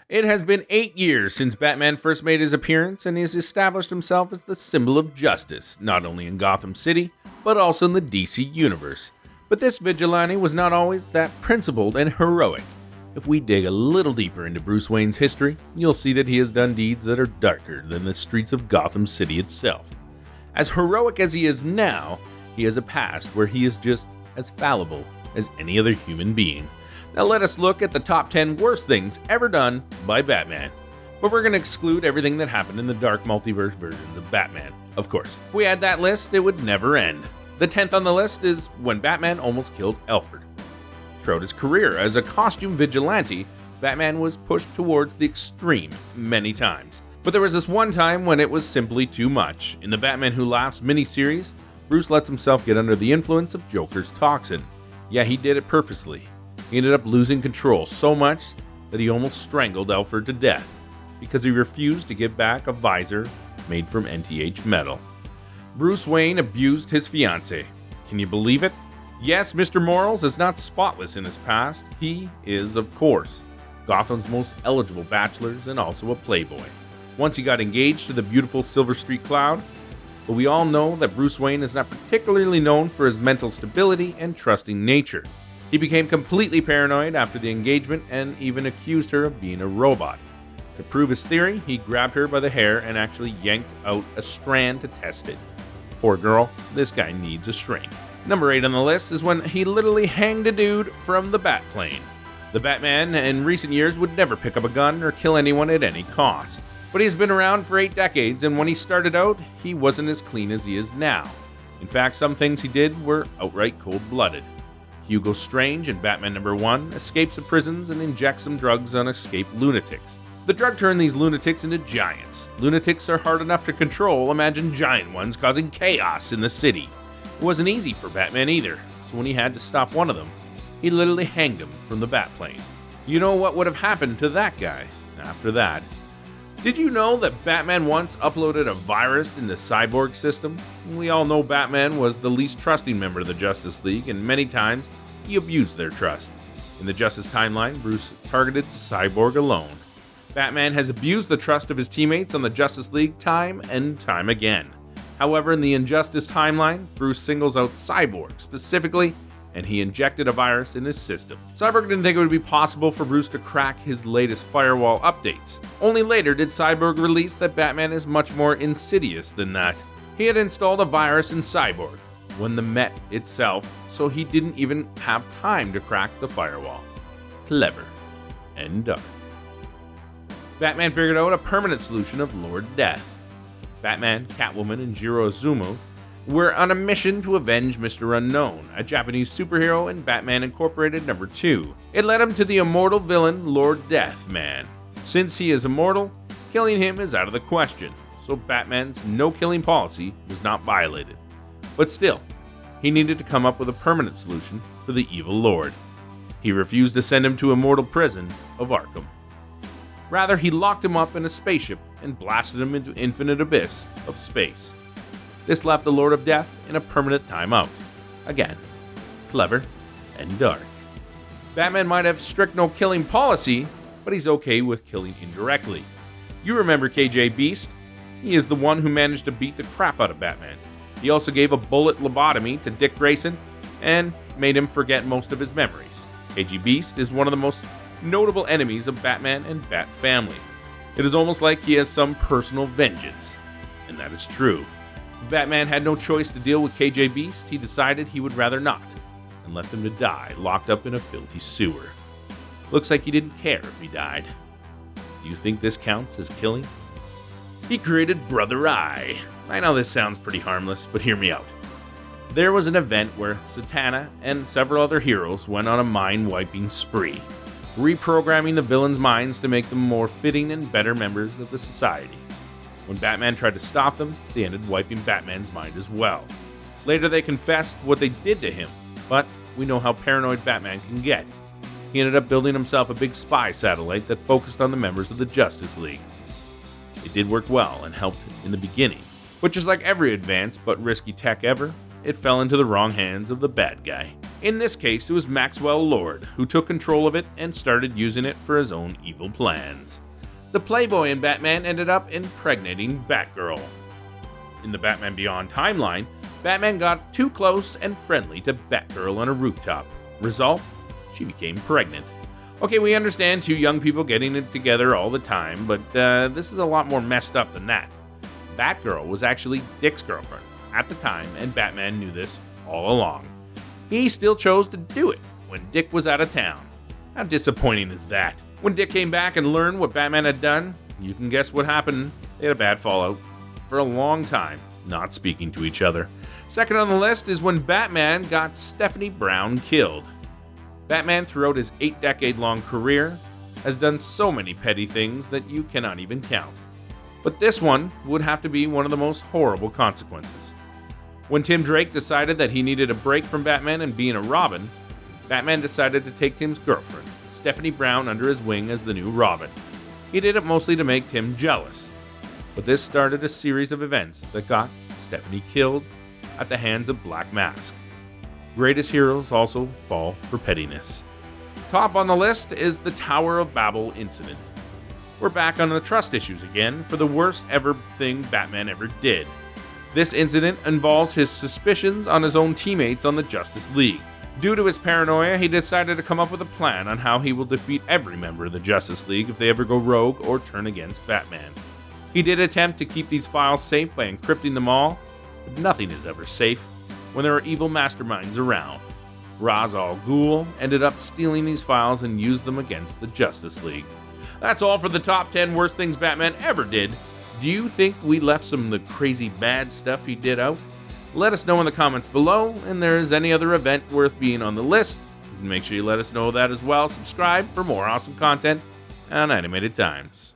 It has been 8 years since Batman first made his appearance, and he has established himself as the symbol of justice, not only in Gotham City, but also in the DC Universe. But this vigilante was not always that principled and heroic. If we dig a little deeper into Bruce Wayne's history, you'll see that he has done deeds that are darker than the streets of Gotham City itself. As heroic as he is now, he has a past where he is just as fallible as any other human being. Now let us look at the top 10 worst things ever done by Batman. But we're going to exclude everything that happened in the dark multiverse versions of Batman. Of course, if we had that list, it would never end. The 10th on the list is when Batman almost killed Alfred. Throughout his career as a costume vigilante, Batman was pushed towards the extreme many times. But there was this one time when it was simply too much. In the Batman Who Laughs miniseries, Bruce lets himself get under the influence of Joker's toxin. Yeah, he did it purposely. He ended up losing control so much that he almost strangled Alfred to death because he refused to give back a visor made from NTH metal. Bruce Wayne abused his fiancee. Can you believe it? Yes, Mr. Morals is not spotless in his past. He is, of course, Gotham's most eligible bachelor and also a playboy. Once he got engaged to the beautiful Silver Street Cloud, but we all know that Bruce Wayne is not particularly known for his mental stability and trusting nature. He became completely paranoid after the engagement and even accused her of being a robot. To prove his theory, he grabbed her by the hair and actually yanked out a strand to test it. Poor girl, this guy needs a shrink. Number 8 on the list is when he literally hanged a dude from the Batplane. The Batman in recent years would never pick up a gun or kill anyone at any cost. But he's been around for 8 decades, and when he started out, he wasn't as clean as he is now. In fact, some things he did were outright cold-blooded. Hugo Strange in Batman #1 escapes the prisons and injects some drugs on escaped lunatics. The drug turned these lunatics into giants. Lunatics are hard enough to control, imagine giant ones causing chaos in the city. It wasn't easy for Batman either, so when he had to stop one of them, he literally hanged him from the Batplane. You know what would have happened to that guy after that? Did you know that Batman once uploaded a virus in the Cyborg system? We all know Batman was the least trusting member of the Justice League, and many times he abused their trust. In the Justice timeline, Bruce targeted Cyborg alone. Batman has abused the trust of his teammates on the Justice League time and time again. However, in the Injustice timeline, Bruce singles out Cyborg specifically, and he injected a virus in his system. Cyborg didn't think it would be possible for Bruce to crack his latest firewall updates. Only later did Cyborg release that Batman is much more insidious than that. He had installed a virus in Cyborg when the Met itself, so he didn't even have time to crack the firewall. Clever and dark. Batman figured out a permanent solution of Lord Death. Batman, Catwoman, and Jiro Izumo were on a mission to avenge Mr. Unknown, a Japanese superhero in Batman Incorporated #2. It led him to the immortal villain Lord Deathman. Since he is immortal, killing him is out of the question, so Batman's no-killing policy was not violated. But still, he needed to come up with a permanent solution for the evil Lord. He refused to send him to immortal prison of Arkham. Rather, he locked him up in a spaceship and blasted him into infinite abyss of space. This left the Lord of Death in a permanent timeout. Again, clever and dark. Batman might have strict no-killing policy, but he's okay with killing indirectly. You remember KJ Beast? He is the one who managed to beat the crap out of Batman. He also gave a bullet lobotomy to Dick Grayson and made him forget most of his memories. KJ Beast is one of the most notable enemies of Batman and Bat family. It is almost like he has some personal vengeance, and that is true. If Batman had no choice to deal with KJ Beast, he decided he would rather not, and left him to die locked up in a filthy sewer. Looks like he didn't care if he died. Do you think this counts as killing? He created Brother Eye. I know this sounds pretty harmless, but hear me out. There was an event where Satana and several other heroes went on a mind-wiping spree, reprogramming the villains' minds to make them more fitting and better members of the society. When Batman tried to stop them, they ended wiping Batman's mind as well. Later they confessed what they did to him, but we know how paranoid Batman can get. He ended up building himself a big spy satellite that focused on the members of the Justice League. It did work well and helped in the beginning, but just like every advanced but risky tech ever, it fell into the wrong hands of the bad guy. In this case, it was Maxwell Lord who took control of it and started using it for his own evil plans. The Playboy in Batman ended up impregnating Batgirl. In the Batman Beyond timeline, Batman got too close and friendly to Batgirl on a rooftop. Result? She became pregnant. Okay, we understand two young people getting it together all the time, but this is a lot more messed up than that. Batgirl was actually Dick's girlfriend at the time, and Batman knew this all along. He still chose to do it when Dick was out of town. How disappointing is that? When Dick came back and learned what Batman had done, you can guess what happened. They had a bad fallout. For a long time, not speaking to each other. Second on the list is when Batman got Stephanie Brown killed. Batman, throughout his 8-decade-long career, has done so many petty things that you cannot even count. But this one would have to be one of the most horrible consequences. When Tim Drake decided that he needed a break from Batman and being a Robin, Batman decided to take Tim's girlfriend, Stephanie Brown, under his wing as the new Robin. He did it mostly to make Tim jealous. But this started a series of events that got Stephanie killed at the hands of Black Mask. Greatest heroes also fall for pettiness. Top on the list is the Tower of Babel incident. We're back on the trust issues again for the worst ever thing Batman ever did. This incident involves his suspicions on his own teammates on the Justice League. Due to his paranoia, he decided to come up with a plan on how he will defeat every member of the Justice League if they ever go rogue or turn against Batman. He did attempt to keep these files safe by encrypting them all, but nothing is ever safe when there are evil masterminds around. Ra's al Ghul ended up stealing these files and used them against the Justice League. That's all for the top 10 worst things Batman ever did. Do you think we left some of the crazy bad stuff he did out? Let us know in the comments below, and there is any other event worth being on the list. Make sure you let us know that as well. Subscribe for more awesome content on Animated Times.